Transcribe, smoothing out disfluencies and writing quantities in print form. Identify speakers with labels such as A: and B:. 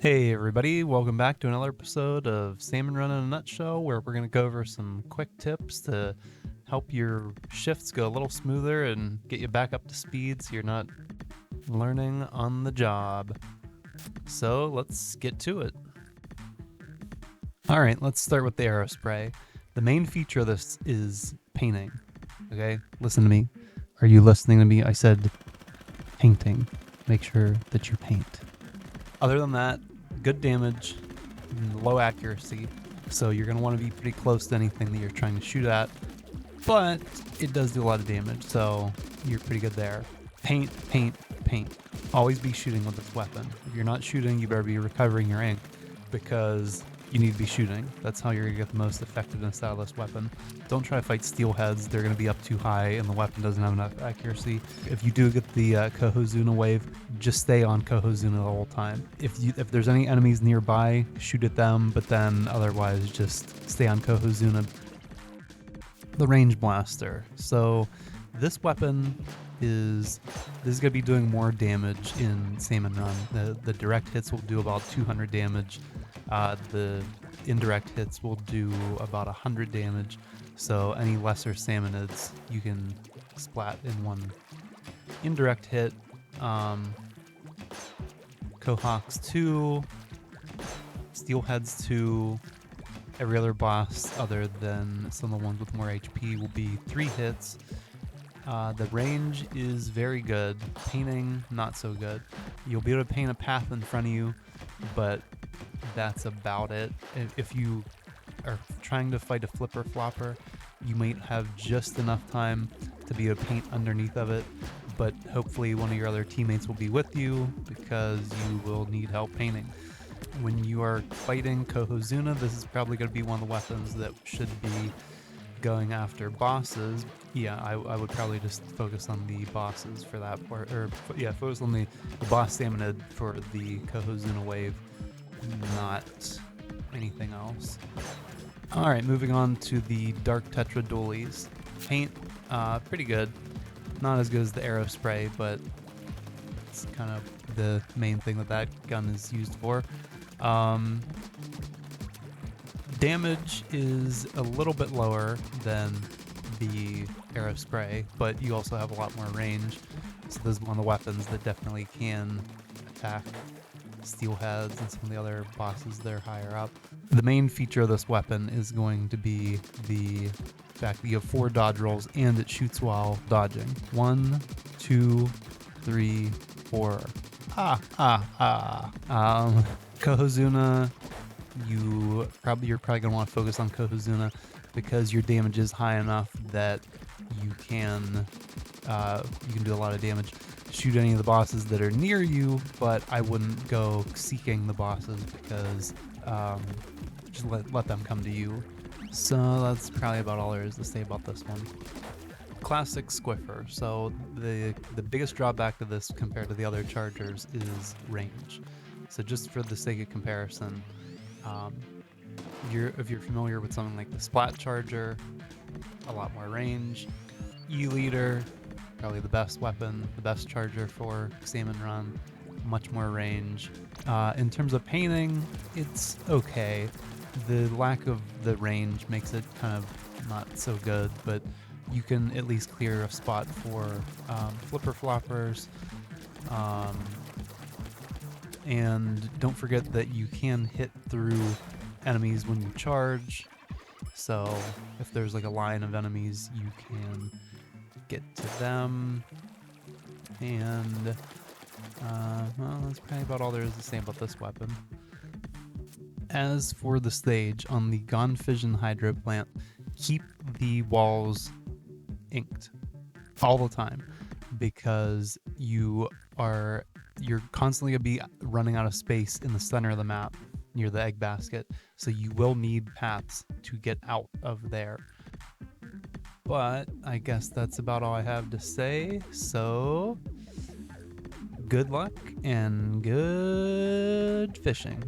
A: Hey everybody, welcome back to another episode of Salmon Run in a Nutshell, where we're going to go over some quick tips to help your shifts go a little smoother and get you back up to speed so you're not learning on the job. So let's get to it. Alright, let's start with the aerospray. The main feature of this is painting. Okay, listen to me. Are you listening to me? I said painting. Make sure that you paint. Other than that, good damage, low accuracy, so you're going to want to be pretty close to anything that you're trying to shoot at, but it does do a lot of damage, so you're pretty good there. Paint, paint, paint. Always be shooting with this weapon. If you're not shooting, you better be recovering your ink, because you need to be shooting. That's how you're going to get the most effectiveness out of this weapon. Don't try to fight steelheads. They're going to be up too high and the weapon doesn't have enough accuracy. If you do get the Kohozuna wave, just stay on Kohozuna the whole time. If there's any enemies nearby, shoot at them, but then otherwise just stay on Kohozuna. The range blaster. So this weapon is going to be doing more damage in Salmon Run. The direct hits will do about 200 damage. The indirect hits will do about 100 damage, so any lesser salmonids you can splat in one indirect hit. Cohawks 2, Steelheads 2, every other boss other than some of the ones with more HP will be 3 hits. The range is very good, painting not so good. You'll be able to paint a path in front of you, but that's about it. If you are trying to fight a flipper flopper, you might have just enough time to be able to paint underneath of it, but hopefully one of your other teammates will be with you because you will need help painting. When you are fighting Kohozuna, this is probably going to be one of the weapons that should be going after bosses. Yeah, I would probably just focus on the bosses for that part, or yeah, focus on the boss salmonid for the Kohozuna wave, not anything else. Alright, moving on to the Dark Tetra Dualies. Paint, pretty good. Not as good as the Aerospray, but it's kind of the main thing that gun is used for. Damage is a little bit lower than the Aerospray, but you also have a lot more range. So this is one of the weapons that definitely can attack steelheads and some of the other bosses that are higher up. The main feature of this weapon is going to be the fact that you have 4 dodge rolls and it shoots while dodging. 1, 2, 3, 4. Kohozuna, you're probably gonna want to focus on Kohozuna because your damage is high enough that you can do a lot of damage. Shoot any of the bosses that are near you, but I wouldn't go seeking the bosses because just let them come to you. So that's probably about all there is to say about this one. Classic Squiffer. So the biggest drawback to this compared to the other chargers is range. So just for the sake of comparison, if you're familiar with something like the Splat Charger, a lot more range. E-Leader, probably the best weapon, the best charger for Salmon Run, much more range. In terms of painting, it's okay. The lack of the range makes it kind of not so good, but you can at least clear a spot for flipper floppers. And don't forget that you can hit through enemies when you charge. So if there's like a line of enemies, you can get to them. And well, that's probably about all there is to say about this weapon. As for the stage, on the Gone Fission Hydro Plant, keep the walls inked all the time because you're constantly going to be running out of space in the center of the map near the egg basket, so you will need paths to get out of there. But I guess that's about all I have to say, so good luck and good fishing.